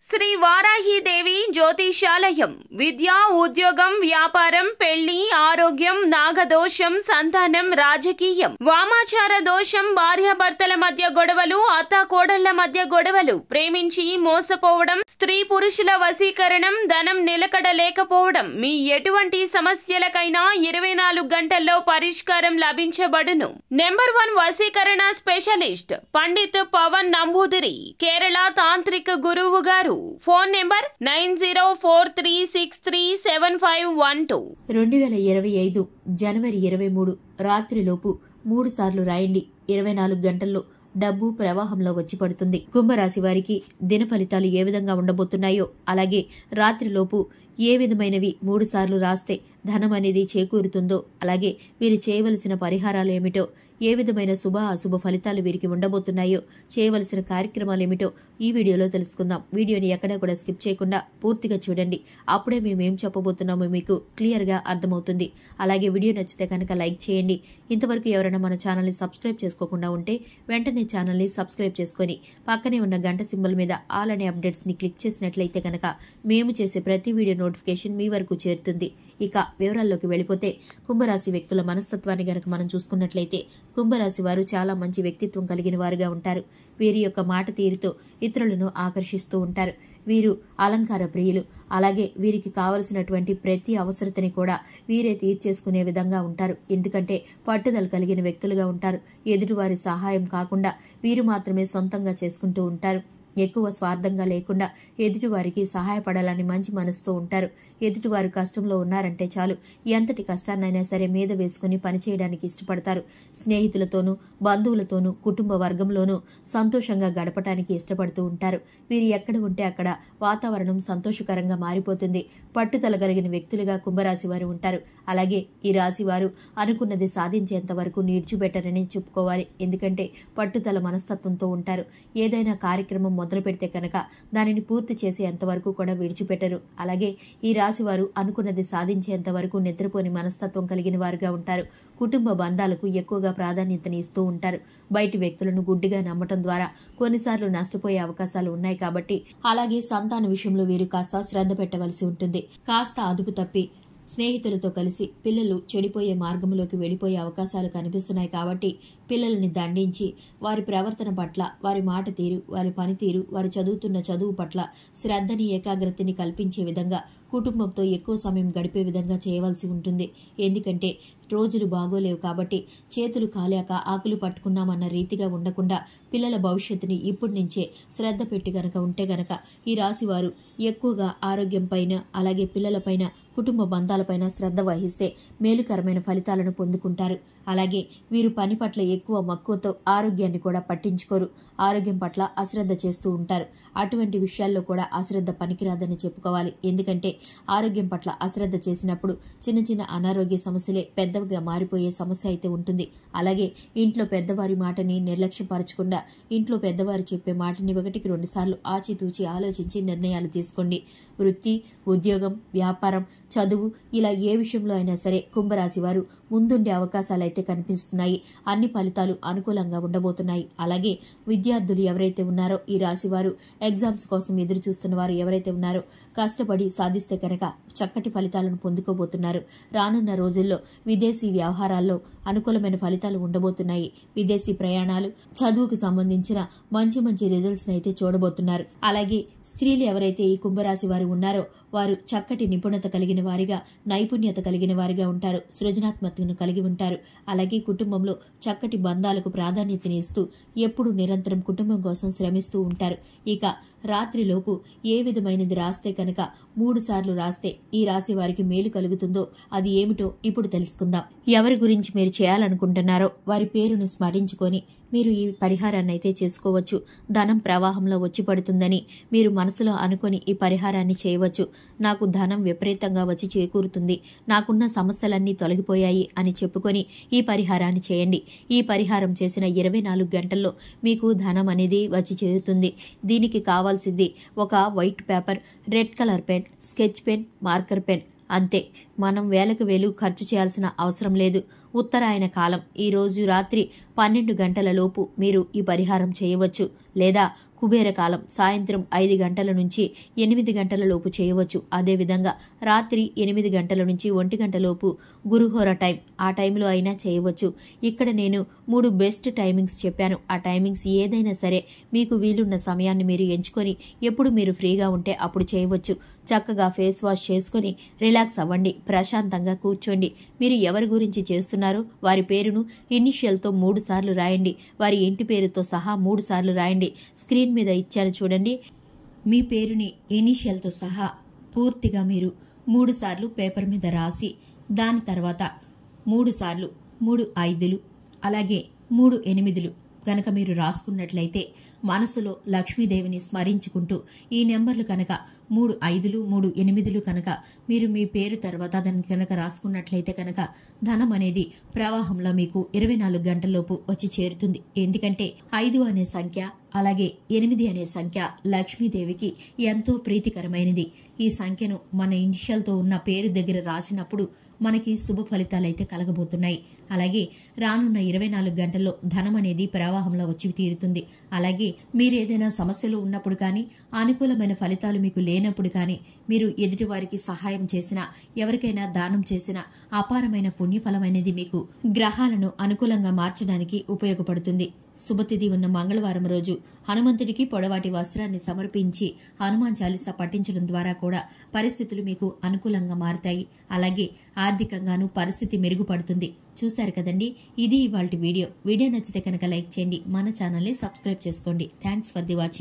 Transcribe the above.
శ్రీ వారాహిదేవి జ్యోతిషాలయం విద్య, ఉద్యోగం, వ్యాపారం, పెళ్లి, ఆరోగ్యం, నాగదోషం, సంతానం, రాజకీయం, వామాచార దోషం, భార్యాభర్తల మధ్య గొడవలు, అత్తాకోడళ్ల మధ్య గొడవలు, ప్రేమించి మోసపోవడం, స్త్రీ పురుషుల వశీకరణం, ధనం నిలకడ లేకపోవడం, మీ ఎటువంటి సమస్యలకైనా 24 గంటల్లో పరిష్కారం లభించబడును. నెంబర్ 1 వశీకరణ స్పెషలిస్ట్ పండిత్ పవన్ నంబూదిరి, కేరళ తాంత్రిక గురువు గారు. Phone number 9043637512. 2025 జనవరి 23 రాత్రిలోపు 3 సార్లు రాయండి. 24 గంటల్లో డబ్బు ప్రవాహంలో వచ్చి పడుతుంది. కుంభరాశి వారికి దిన ఫలితాలు ఏ విధంగా ఉండబోతున్నాయో, అలాగే రాత్రిలోపు ఏ విధమైనవి 3 సార్లు రాస్తే ధనం అనేది చేకూరుతుందో, అలాగే వీరు చేయవలసిన పరిహారాలు ఏమిటో, ఏ విధమైన శుభ అశుభ ఫలితాలు వీరికి ఉండబోతున్నాయో, చేయవలసిన కార్యక్రమాలు ఏమిటో ఈ వీడియోలో తెలుసుకుందాం. వీడియోని ఎక్కడా కూడా స్కిప్ చేయకుండా పూర్తిగా చూడండి. అప్పుడే మేమేం చెప్పబోతున్నామో మీకు క్లియర్ గా అర్థమవుతుంది. అలాగే వీడియో నచ్చితే కనుక లైక్ చేయండి. ఇంతవరకు ఎవరైనా మన ఛానల్ని సబ్స్క్రైబ్ చేసుకోకుండా ఉంటే వెంటనే ఛానల్ని సబ్స్క్రైబ్ చేసుకుని పక్కనే ఉన్న గంట సింబల్ మీద ఆల్ అనే అప్డేట్స్ ని క్లిక్ చేసినట్లయితే కనుక మేము చేసే ప్రతి వీడియో నోటిఫికేషన్ మీ వరకు చేరుతుంది. ఇక వివరాల్లోకి వెళ్లిపోతే, కుంభరాశి వ్యక్తుల మనస్తత్వాన్ని గనక మనం చూసుకున్నట్లయితే కుంభరాశి వారు చాలా మంచి వ్యక్తిత్వం కలిగిన వారుగా ఉంటారు. వీరి యొక్క మాట తీరుతో ఇతరులను ఆకర్షిస్తూ ఉంటారు. వీరు అలంకార ప్రియులు. అలాగే వీరికి కావలసినటువంటి ప్రతి అవసరతని కూడా వీరే తీర్చేసుకునే విధంగా ఉంటారు. ఎందుకంటే పట్టుదల కలిగిన వ్యక్తులుగా ఉంటారు. ఎదుటివారి సహాయం కాకుండా వీరు మాత్రమే సొంతంగా చేసుకుంటూ ఉంటారు. ఎక్కువ స్వార్థంగా లేకుండా ఎదుటివారికి సహాయపడాలని మంచి మనసుతో ఉంటారు. ఎదుటివారు కష్టంలో ఉన్నారంటే చాలు, ఎంతటి కష్టాన్నైనా సరే మీద వేసుకుని పనిచేయడానికి ఇష్టపడతారు. స్నేహితులతోనూ, బంధువులతోనూ, కుటుంబ వర్గంలోనూ సంతోషంగా గడపటానికి ఇష్టపడుతూ ఉంటారు. వీరు ఎక్కడ ఉంటే అక్కడ వాతావరణం సంతోషకరంగా మారిపోతుంది. పట్టుదల కలిగిన వ్యక్తులుగా కుంభరాశి వారు ఉంటారు. అలాగే ఈ రాశి వారు అనుకున్నది సాధించేంత వరకు నిడిచిపెట్టరని చెప్పుకోవాలి. ఎందుకంటే పట్టుదల మనస్తత్వంతో ఉంటారు. ఏదైనా కార్యక్రమం మొదలు పెడితే కనుక దానిని పూర్తి చేసేంత వరకు కూడా విడిచిపెట్టరు. అలాగే ఈ రాశి వారు అనుకున్నది సాధించేంత వరకు నిద్రపోని మనస్తత్వం కలిగిన వారుగా ఉంటారు. కుటుంబ బంధాలకు ఎక్కువగా ప్రాధాన్యతని ఇస్తూ ఉంటారు. బయటి వ్యక్తులను గుడ్డిగా నమ్మటం ద్వారా కొన్నిసార్లు నష్టపోయే అవకాశాలు ఉన్నాయి. కాబట్టి అలాగే సంతాన విషయంలో వీరు కాస్త శ్రద్ధ పెట్టవలసి ఉంటుంది. కాస్త అదుపు తప్పి స్నేహితులతో కలిసి పిల్లలు చెడిపోయే మార్గంలోకి వెళ్లిపోయే అవకాశాలు కనిపిస్తున్నాయి. కాబట్టి పిల్లల్ని దండించి వారి ప్రవర్తన పట్ల, వారి మాట తీరు, వారి పనితీరు, వారు చదువుతున్న చదువు పట్ల శ్రద్ధని, ఏకాగ్రతని కల్పించే విధంగా కుటుంబంతో ఎక్కువ సమయం గడిపే విధంగా చేయవలసి ఉంటుంది. ఎందుకంటే రోజులు బాగోలేవు. కాబట్టి చేతులు కాలాక ఆకులు పట్టుకున్నామన్న రీతిగా ఉండకుండా పిల్లల భవిష్యత్తుని ఇప్పటి నుంచే శ్రద్ధ పెట్టి గనక ఉంటే గనక ఈ రాశి వారు ఎక్కువగా ఆరోగ్యం పైన, అలాగే పిల్లలపైన, కుటుంబ బంధాలపైన శ్రద్ధ వహిస్తే మేలుకరమైన ఫలితాలను పొందుకుంటారు. అలాగే వీరు పని పట్ల ఎక్కువ మక్కువతో ఆరోగ్యాన్ని కూడా పట్టించుకోరు. ఆరోగ్యం పట్ల అశ్రద్ధ చేస్తూ ఉంటారు. అటువంటి విషయాల్లో కూడా అశ్రద్ధ పనికిరాదని చెప్పుకోవాలి. ఎందుకంటే ఆరోగ్యం పట్ల అశ్రద్ధ చేసినప్పుడు చిన్న చిన్న అనారోగ్య సమస్యలే పెద్దవిగా మారిపోయే సమస్య అయితే ఉంటుంది. అలాగే ఇంట్లో పెద్దవారి మాటని నిర్లక్ష్యపరచకుండా ఇంట్లో పెద్దవారు చెప్పే మాటని 1కి 2 సార్లు ఆచితూచి ఆలోచించి నిర్ణయాలు తీసుకోండి. వృత్తి, ఉద్యోగం, వ్యాపారం, చదువు ఇలా ఏ విషయంలో అయినా సరే కుంభరాశి వారు ముందుండే అవకాశాలైతే కనిపిస్తున్నాయి. అన్ని ఫలితాలు అనుకూలంగా ఉండబోతున్నాయి. అలాగే విద్యార్థులు ఎవరైతే ఉన్నారో, ఈ రాశి వారు ఎగ్జామ్స్ కోసం ఎదురు చూస్తున్న వారు ఎవరైతే ఉన్నారో కష్టపడి సాధిస్తే కనుక చక్కటి ఫలితాలను పొందుకోబోతున్నారు. రానున్న రోజుల్లో విదేశీ వ్యవహారాల్లో అనుకూలమైన ఫలితాలు ఉండబోతున్నాయి. విదేశీ ప్రయాణాలు, చదువుకు సంబంధించిన మంచి మంచి రిజల్ట్స్ అయితే చూడబోతున్నారు. అలాగే స్త్రీలు ఎవరైతే ఈ కుంభరాశి వారు ఉన్నారో వారు చక్కటి నిపుణత కలిగిన వారిగా, నైపుణ్యత కలిగిన వారిగా ఉంటారు. సృజనాత్మకతను కలిగి ఉంటారు. అలాగే కుటుంబంలో చక్కటి బంధాలకు ప్రాధాన్యతని ఇస్తూ ఎప్పుడూ నిరంతరం కుటుంబం కోసం శ్రమిస్తూ ఉంటారు. ఇక రాత్రిలోపు ఏ విధమైనది రాస్తే కనుక 3 సార్లు రాస్తే ఈ రాశి వారికి మేలు కలుగుతుందో అది ఏమిటో ఇప్పుడు తెలుసుకుందాం. ఎవరి గురించి మీరు చేయాలనుకుంటున్నారో వారి పేరును స్మరించుకొని మీరు ఈ పరిహారాన్ని అయితే చేసుకోవచ్చు. ధనం ప్రవాహంలో వచ్చి పడుతుందని మీరు మనసులో అనుకొని ఈ పరిహారాన్ని చేయవచ్చు. నాకు ధనం విపరీతంగా వచ్చి చేకూరుతుంది, నాకున్న సమస్యలన్నీ తొలగిపోయాయి అని చెప్పుకొని ఈ పరిహారాన్ని చేయండి. ఈ పరిహారం చేసిన 24 గంటల్లో మీకు ధనం అనేది వచ్చి చేరుతుంది. దీనికి కావాల్సింది ఒక white paper, red colour pen, sketch pen, marker pen, అంతే. మనం వేలకు వేలు ఖర్చు చేయాల్సిన అవసరం లేదు. ఉత్తరాయణ కాలం ఈ రోజు రాత్రి 12 గంటల లోపు మీరు ఈ పరిహారం చేయవచ్చు. లేదా కుబేరకాలం సాయంత్రం 5 గంటల నుంచి 8 గంటల లోపు చేయవచ్చు. అదేవిధంగా రాత్రి 8 గంటల నుంచి 1 గంట లోపు గురుహోర టైం, ఆ టైంలో అయినా చేయవచ్చు. ఇక్కడ నేను 3 బెస్ట్ టైమింగ్స్ చెప్పాను. ఆ టైమింగ్స్ ఏదైనా సరే మీకు వీలున్న సమయాన్ని మీరు ఎంచుకొని ఎప్పుడు మీరు ఫ్రీగా ఉంటే అప్పుడు చేయవచ్చు. చక్కగా ఫేస్ వాష్ చేసుకుని రిలాక్స్ అవ్వండి. ప్రశాంతంగా కూర్చోండి. మీరు ఎవరి గురించి చేస్తున్నారో వారి పేరును ఇనిషియల్తో 3 సార్లు రాయండి. వారి ఇంటి పేరుతో సహా 3 సార్లు రాయండి. స్క్రీన్ మీద ఇచ్చారు చూడండి. మీ పేరుని ఇనిషియల్తో సహా పూర్తిగా మీరు 3 సార్లు పేపర్ మీద రాసి దాని తర్వాత 3 సార్లు 3 5లు అలాగే 3 8లు గనక మీరు రాసుకున్నట్లయితే మనసులో లక్ష్మీదేవిని స్మరించుకుంటూ ఈ నెంబర్లు కనుక 3 5లు 3 8లు కనుక మీరు మీ పేరు తర్వాత దాన్ని కనుక రాసుకున్నట్లయితే కనుక ధనం అనేది ప్రవాహంలో మీకు 24 గంటల్లోపు వచ్చి చేరుతుంది. ఎందుకంటే 5 అనే సంఖ్య అలాగే 8 అనే సంఖ్య లక్ష్మీదేవికి ఎంతో ప్రీతికరమైనది. ఈ సంఖ్యను మన ఇనిషియల్తో ఉన్న పేరు దగ్గర రాసినప్పుడు మనకి శుభ ఫలితాలైతే కలగబోతున్నాయి. అలాగే రానున్న 24 గంటల్లో ధనం అనేది ప్రవాహంలో వచ్చి తీరుతుంది. అలాగే మీరేదైనా సమస్యలు ఉన్నప్పుడు కానీ, అనుకూలమైన ఫలితాలు మీకు లేనప్పుడు కానీ, మీరు ఎదుటివారికి సహాయం చేసినా, ఎవరికైనా దానం చేసినా అపారమైన పుణ్యఫలం అనేది మీకు గ్రహాలను అనుకూలంగా మార్చడానికి ఉపయోగపడుతుంది. శుభతిథి ఉన్న మంగళవారం రోజు హనుమంతుడికి పొడవాటి వస్త్రాన్ని సమర్పించి హనుమాన్ చాలీసా పఠించడం ద్వారా కూడా పరిస్థితులు మీకు అనుకూలంగా మారుతాయి. అలాగే ఆర్థికంగానూ పరిస్థితి మెరుగుపడుతుంది. చూశారు కదండి, ఇది ఇవాల్టి వీడియో. వీడియో నచ్చితే కనుక లైక్ చేయండి, మన ఛానల్ని సబ్స్క్రైబ్ చేసుకోండి. Thanks for the watching.